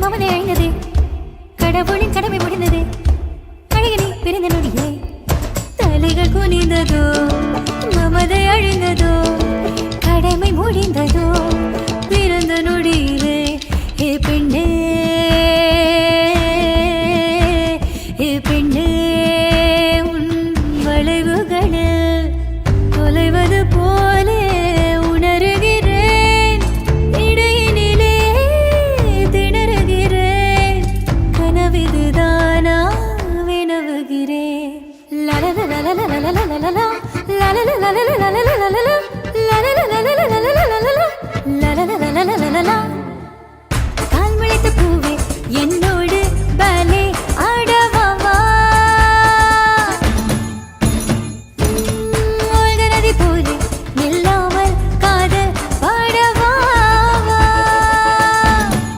மமதை அழிந்தது கடவுளின் கடமை முடிந்தது அழகினி பிறந்த நொடியே தலைகள் குனிந்ததோ மமதை அழிந்ததோ கடமை முடிந்ததோ பிறந்த நொடியிலே ஏ பெண்ணே ஏ பெண்ணே உன் வளைவுகளில் தொலைவது போலே உணர்கிறேன் இடையினிலே திணறுகிறேன் கனவிதுதானா வினவுகிறேன் லலலலலலலலலலலா லலலலலலலலலலலா லலலலலலலலலலலா லலலலலலலலலா கால் முளைத்த பூவே என்